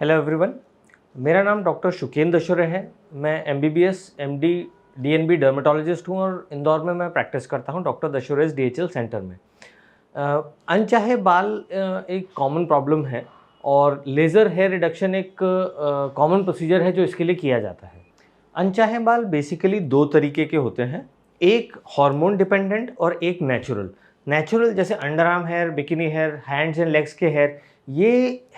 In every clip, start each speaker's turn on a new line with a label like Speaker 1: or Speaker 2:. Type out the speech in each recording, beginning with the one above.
Speaker 1: Hello everyone, मेरा नाम doctor शुकेंद्र Dashore है। मैं एमबीबीएस एमडी डीएनबी डर्मेटोलॉजिस्ट हूँ और इंदौर में मैं प्रैक्टिस करता हूँ डॉक्टर दशोरेस डीएचएल सेंटर में। अनचाहे बाल एक कॉमन प्रॉब्लम है और लेज़र हेयर रिडक्शन एक कॉमन प्रोसीजर है जो इसके लिए किया जाता है। अनचाहे बाल बेसिकली दो तरीके के होते हैं, एक हार्मोन डिपेंडेंट और एक नेचुरल। नेचुरल जैसे under arm hair, bikini hair, hands and legs के हेयर, ये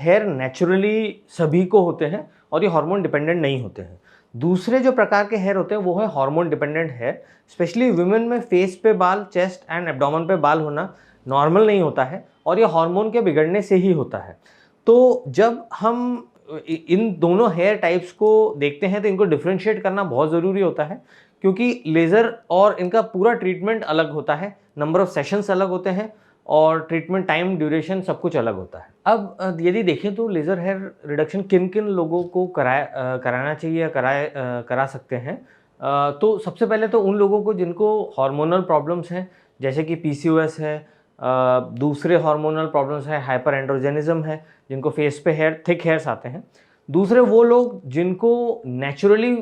Speaker 1: हेयर नेचुरली सभी को होते हैं और ये हार्मोन डिपेंडेंट नहीं होते हैं। दूसरे जो प्रकार के हेयर होते हैं वो है hormone dependent hair. Specially women में फेस पे बाल, चेस्ट एंड एब्डोमेन पे बाल होना नॉर्मल नहीं होता है और ये हार्मोन के बिगड़ने से ही होता है। तो जब हम इन दोनों हेयर टाइप्स को देखते हैं तो इनको डिफ्रेंशिएट करना बहुत ज़रूरी होता है, क्योंकि लेज़र और इनका पूरा ट्रीटमेंट अलग होता है, नंबर ऑफ सेशंस अलग होते हैं और ट्रीटमेंट टाइम, ड्यूरेशन सब कुछ अलग होता है। अब यदि देखें तो लेज़र हेयर रिडक्शन किन किन लोगों को कराना चाहिए या करा सकते हैं, तो सबसे पहले तो उन लोगों को जिनको हार्मोनल प्रॉब्लम्स हैं, जैसे कि पीसीओएस है, दूसरे हार्मोनल प्रॉब्लम्स है, हाइपर एंड्रोजेनिज्म है, जिनको फेस पे हेयर, थिक हेयर्स आते हैं। दूसरे वो लोग जिनको naturally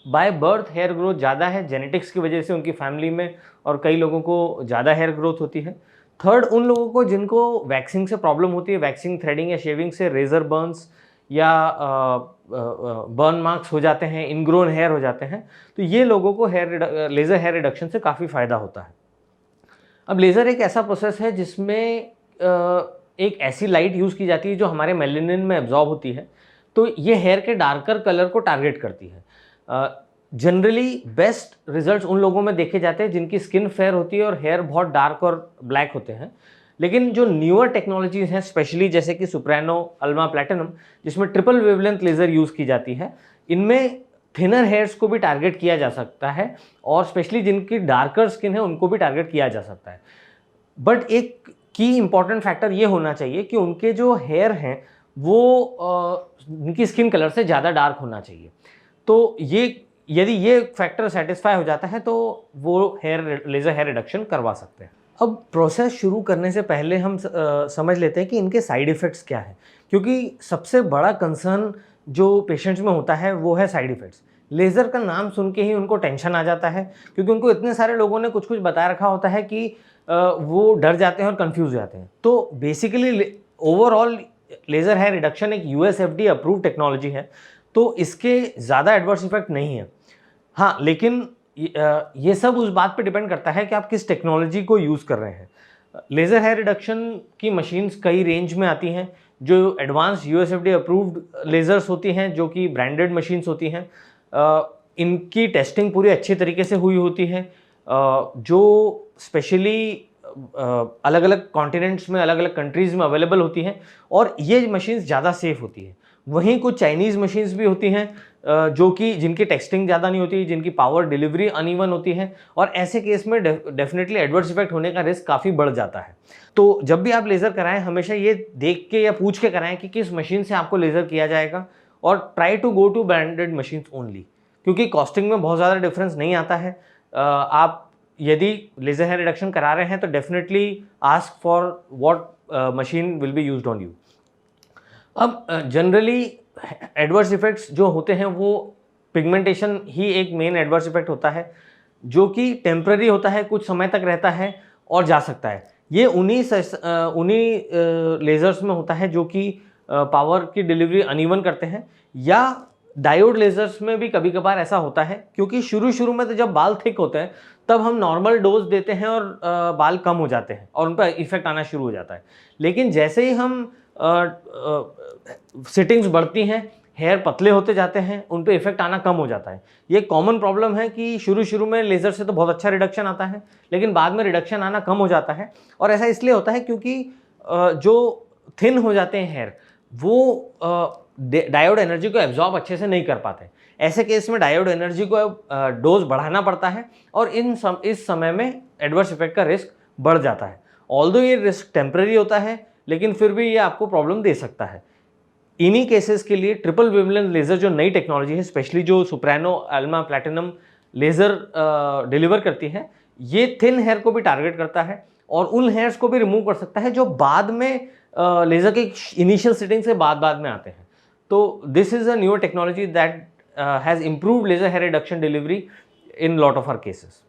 Speaker 1: by birth hair growth ज़्यादा है, जेनेटिक्स की वजह से उनकी फैमिली में और कई लोगों को ज़्यादा हेयर ग्रोथ होती है। थर्ड, उन लोगों को जिनको वैक्सिंग से प्रॉब्लम होती है, वैक्सिंग, थ्रेडिंग या शेविंग से रेजर बर्न्स या बर्न मार्क्स हो जाते हैं, इनग्रोन हेयर हो जाते हैं, तो ये लोगों को लेज़र हेयर रिडक्शन से काफ़ी फ़ायदा होता है। अब लेज़र एक ऐसा प्रोसेस है जिसमें एक ऐसी लाइट यूज़ की जाती है जो हमारे मेलेनिन में एब्जॉर्ब होती है, तो ये हेयर के डार्कर कलर को टारगेट करती है। जनरली बेस्ट रिजल्ट्स उन लोगों में देखे जाते हैं जिनकी स्किन फेयर होती है और हेयर बहुत डार्क और ब्लैक होते हैं। लेकिन जो न्यूअर टेक्नोलॉजीज हैं, स्पेशली जैसे कि सुप्रानो, अल्मा प्लैटिनम, जिसमें ट्रिपल वेवलेंथ लेज़र यूज़ की जाती है, इनमें थिनर हेयर्स को भी टारगेट किया जा सकता है और स्पेशली जिनकी डार्कर स्किन है उनको भी टारगेट किया जा सकता है। बट एक की इंपॉर्टेंट फैक्टर ये होना चाहिए कि उनके जो हेयर हैं वो उनकी स्किन कलर से ज़्यादा डार्क होना चाहिए। तो यदि ये फैक्टर सेटिस्फाई हो जाता है तो वो लेज़र हेयर रिडक्शन करवा सकते हैं। अब प्रोसेस शुरू करने से पहले हम समझ लेते हैं कि इनके साइड इफ़ेक्ट्स क्या हैं, क्योंकि सबसे बड़ा कंसर्न जो पेशेंट्स में होता है वो है साइड इफ़ेक्ट्स। लेज़र का नाम सुन के ही उनको टेंशन आ जाता है, क्योंकि उनको इतने सारे लोगों ने कुछ कुछ बता रखा होता है कि वो डर जाते हैं और कंफ्यूज जाते हैं। तो basically overall laser hair reduction एक यूएस एफडी अप्रूव्ड टेक्नोलॉजी है, तो इसके ज़्यादा एडवर्स इफेक्ट नहीं है। हाँ, लेकिन ये सब उस बात पे डिपेंड करता है कि आप किस टेक्नोलॉजी को यूज़ कर रहे हैं। लेज़र हेयर रिडक्शन की मशीन्स कई रेंज में आती हैं। जो एडवांस यूएसएफडी अप्रूव्ड लेज़र्स होती हैं, जो कि ब्रांडेड मशीन्स होती हैं, इनकी टेस्टिंग पूरी अच्छी तरीके से हुई होती है, जो स्पेशली अलग अलग कॉन्टिनेंट्स में, अलग अलग कंट्रीज़ में अवेलेबल होती हैं और ये मशीन्स ज़्यादा सेफ़ होती है। वहीं कुछ चाइनीज़ मशीन्स भी होती हैं जो कि जिनकी टेस्टिंग ज़्यादा नहीं होती, जिनकी पावर डिलीवरी अनइवन होती है और ऐसे केस में डेफिनेटली एडवर्स इफेक्ट होने का रिस्क काफ़ी बढ़ जाता है। तो जब भी आप लेज़र कराएं, हमेशा ये देख के या पूछ के कराएं कि किस मशीन से आपको लेज़र किया जाएगा और try to go to branded machines only, क्योंकि कॉस्टिंग में बहुत ज़्यादा डिफरेंस नहीं आता है। आप यदि लेज़र हेयर रिडक्शन करा रहे हैं तो definitely ask for what machine will be used on you. अब जनरली एडवर्स इफेक्ट्स जो होते हैं वो पिगमेंटेशन ही एक मेन एडवर्स इफेक्ट होता है, जो कि टेम्पररी होता है, कुछ समय तक रहता है और जा सकता है। ये उन्हीं लेज़र्स में होता है जो कि पावर की डिलीवरी अनइवन करते हैं, या डायोड लेज़र्स में भी कभी कभार ऐसा होता है, क्योंकि शुरू शुरू में तो जब बाल थिक होते हैं तब हम नॉर्मल डोज देते हैं और बाल कम हो जाते हैं और उन पर इफेक्ट आना शुरू हो जाता है। लेकिन जैसे ही हम सिटिंग्स बढ़ती हैं, हेयर पतले होते जाते हैं, उन पे इफेक्ट आना कम हो जाता है। ये कॉमन प्रॉब्लम है कि शुरू शुरू में लेज़र से तो बहुत अच्छा रिडक्शन आता है, लेकिन बाद में रिडक्शन आना कम हो जाता है। और ऐसा इसलिए होता है क्योंकि जो थिन हो जाते हैं हेयर, वो डायोड एनर्जी को एब्जॉर्ब अच्छे से नहीं कर पाते। ऐसे केस में डायोड एनर्जी को डोज बढ़ाना पड़ता है और इस समय में एडवर्स इफेक्ट का रिस्क बढ़ जाता है। ऑल्दो ये रिस्क टेम्पररी होता है, लेकिन फिर भी ये आपको प्रॉब्लम दे सकता है। इन्हीं केसेस के लिए ट्रिपल वेवलेंथ लेज़र जो नई टेक्नोलॉजी है, स्पेशली जो soprano, Alma platinum laser deliver करती है, ये थिन हेयर को भी टारगेट करता है और उन हेयर्स को भी रिमूव कर सकता है जो बाद में लेज़र के इनिशियल सिटिंग से बाद में आते हैं। तो this is a newer technology that has improved laser hair reduction delivery in lot of our cases.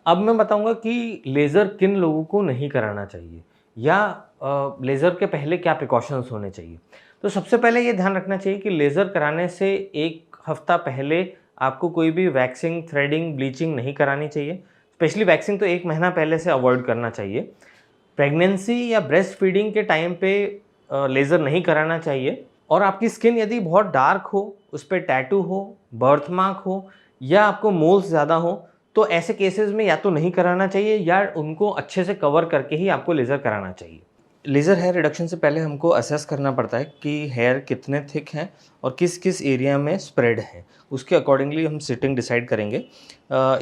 Speaker 1: अब मैं बताऊंगा कि लेज़र किन लोगों को नहीं कराना चाहिए या लेज़र के पहले क्या प्रिकॉशंस होने चाहिए। तो सबसे पहले ये ध्यान रखना चाहिए कि लेज़र कराने से एक हफ्ता पहले आपको कोई भी वैक्सिंग, थ्रेडिंग, ब्लीचिंग नहीं करानी चाहिए। स्पेशली वैक्सिंग तो 1 महीना पहले से अवॉइड करना चाहिए। प्रेगनेंसी या ब्रेस्ट फीडिंग के टाइम पे लेज़र नहीं कराना चाहिए। और आपकी स्किन यदि बहुत डार्क हो, उस पर टैटू हो, बर्थ मार्क हो या आपको मोल्स ज़्यादा हो, तो ऐसे केसेस में या तो नहीं कराना चाहिए या उनको अच्छे से कवर करके ही आपको लेज़र कराना चाहिए। लेज़र हेयर रिडक्शन से पहले हमको असेस करना पड़ता है कि हेयर कितने थिक हैं और किस किस एरिया में स्प्रेड है। उसके अकॉर्डिंगली हम सिटिंग डिसाइड करेंगे।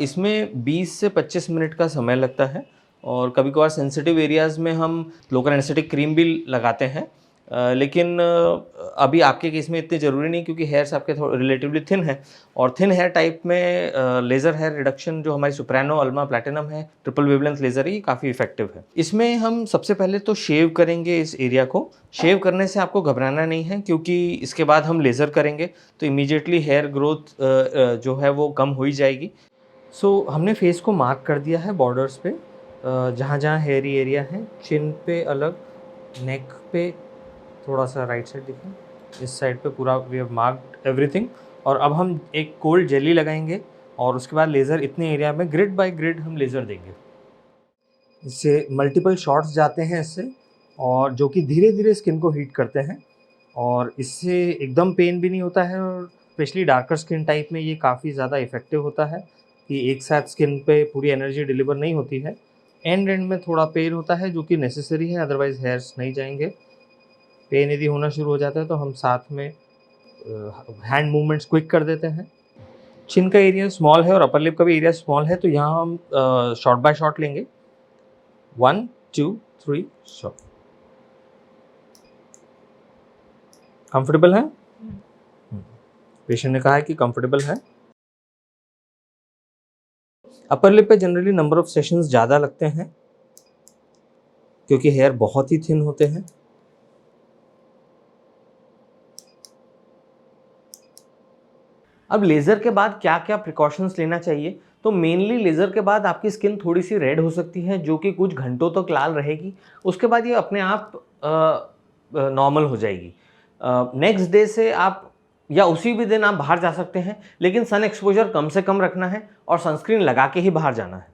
Speaker 1: इसमें 20 से 25 मिनट का समय लगता है और कभी कभार सेंसिटिव एरियाज़ में हम लोकल एनेस्थेटिक क्रीम भी लगाते हैं। लेकिन अभी आपके केस में इतनी ज़रूरी नहीं क्योंकि हेयर्स आपके थोड़े रिलेटिवली थिन हैं और थिन हेयर टाइप में लेज़र हेयर रिडक्शन जो हमारी सुप्रानो, अल्मा, प्लैटिनम है, ट्रिपल वेवलेंथ लेज़र है, ये काफ़ी इफेक्टिव है। इसमें हम सबसे पहले तो शेव करेंगे इस एरिया को। शेव करने से आपको घबराना नहीं है क्योंकि इसके बाद हम लेज़र करेंगे तो इमीडिएटली हेयर ग्रोथ जो है वो कम हो ही जाएगी। सो हमने फेस को मार्क कर दिया है बॉर्डर्स पे, जहाँ जहाँ हेयरी एरिया है। चिन पे अलग, नेक पे थोड़ा सा राइट साइड दिखें, इस साइड पे पूरा वी हैव मार्क्ड एवरीथिंग। और अब हम एक कोल्ड जेली लगाएंगे और उसके बाद लेज़र इतने एरिया में ग्रिड बाय ग्रिड हम लेज़र देंगे। इससे मल्टीपल शॉट्स जाते हैं इससे, और जो कि धीरे धीरे स्किन को हीट करते हैं और इससे एकदम पेन भी नहीं होता है। और स्पेशली डार्कर स्किन टाइप में ये काफ़ी ज़्यादा इफेक्टिव होता है कि एक साथ स्किन पे पूरी एनर्जी डिलीवर नहीं होती है। एंड में थोड़ा पेन होता है जो कि नेसेसरी है, अदरवाइज हेयर्स नहीं जाएंगे। पेन यदि होना शुरू हो जाता है तो हम साथ में हैंड मूवमेंट्स क्विक कर देते हैं। चिन का एरिया स्मॉल है और अपर लिप का भी एरिया स्मॉल है, तो यहाँ हम शॉट बाय शॉट लेंगे। 1 2 3 शॉट। कंफर्टेबल है? पेशेंट ने कहा है कि कंफर्टेबल है। अपर लिप पे जनरली नंबर ऑफ सेशंस ज़्यादा लगते हैं क्योंकि हेयर बहुत ही थिन होते हैं। अब लेज़र के बाद क्या क्या प्रिकॉशंस लेना चाहिए, तो मेनली लेज़र के बाद आपकी स्किन थोड़ी सी रेड हो सकती है जो कि कुछ घंटों तक लाल रहेगी। उसके बाद ये अपने आप नॉर्मल हो जाएगी। नेक्स्ट डे से आप या उसी भी दिन आप बाहर जा सकते हैं, लेकिन सन एक्सपोजर कम से कम रखना है और सनस्क्रीन लगा के ही बाहर जाना है।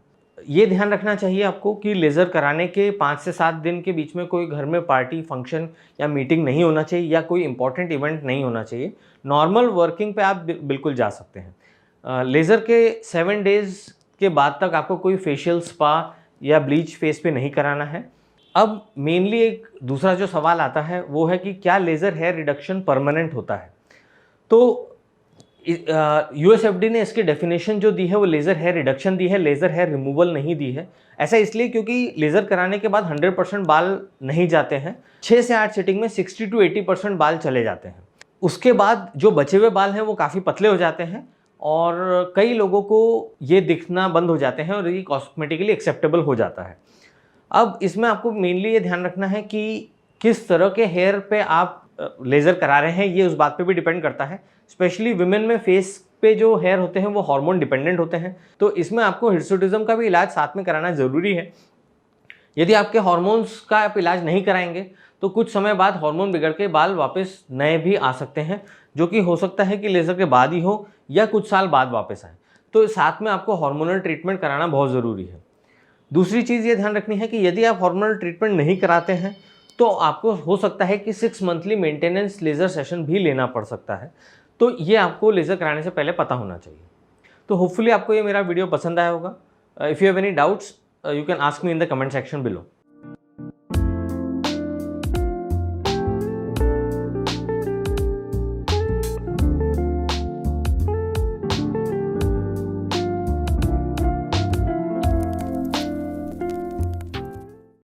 Speaker 1: ये ध्यान रखना चाहिए आपको कि लेज़र कराने के 5 से 7 दिन के बीच में कोई घर में पार्टी, फंक्शन या मीटिंग नहीं होना चाहिए या कोई इंपॉर्टेंट इवेंट नहीं होना चाहिए। नॉर्मल वर्किंग पे आप बिल्कुल जा सकते हैं। लेज़र के 7 डेज़ के बाद तक आपको कोई फेशियल, स्पा या ब्लीच फेस पे नहीं कराना है। अब मेनली एक दूसरा जो सवाल आता है वो है कि क्या लेज़र हेयर रिडक्शन परमानेंट होता है। तो यूएसएफडी ने इसकी डेफिनेशन जो दी है वो लेज़र हेयर रिडक्शन दी है, लेज़र हेयर रिमूवल नहीं दी है। ऐसा इसलिए क्योंकि लेज़र कराने के बाद 100% बाल नहीं जाते हैं। 6 से 8 सिटिंग में 60 to 80% बाल चले जाते हैं। उसके बाद जो बचे हुए बाल हैं वो काफ़ी पतले हो जाते हैं और कई लोगों को ये दिखना बंद हो जाते हैं और ये कॉस्मेटिकली एक्सेप्टेबल हो जाता है। अब इसमें आपको मेनली ये ध्यान रखना है कि किस तरह के हेयर पे आप लेज़र करा रहे हैं, ये उस बात पे भी डिपेंड करता है। स्पेशली विमेन में फेस पे जो हेयर होते हैं वो हार्मोन डिपेंडेंट होते हैं, तो इसमें आपको हिर्सुटिज्म का भी इलाज साथ में कराना ज़रूरी है। यदि आपके हार्मोन्स का आप इलाज नहीं कराएंगे तो कुछ समय बाद हार्मोन बिगड़ के बाल वापस नए भी आ सकते हैं, जो कि हो सकता है कि लेज़र के बाद ही हो या कुछ साल बाद वापस आए। तो साथ में आपको हार्मोनल ट्रीटमेंट कराना बहुत ज़रूरी है। दूसरी चीज़ ये ध्यान रखनी है कि यदि आप हार्मोनल ट्रीटमेंट नहीं कराते हैं तो आपको हो सकता है कि 6 मंथली मेंटेनेंस लेज़र सेशन भी लेना पड़ सकता है। तो ये आपको लेज़र कराने से पहले पता होना चाहिए। तो होपफुली आपको ये मेरा वीडियो पसंद आया होगा। If you have any doubts you can ask me in the comment section below.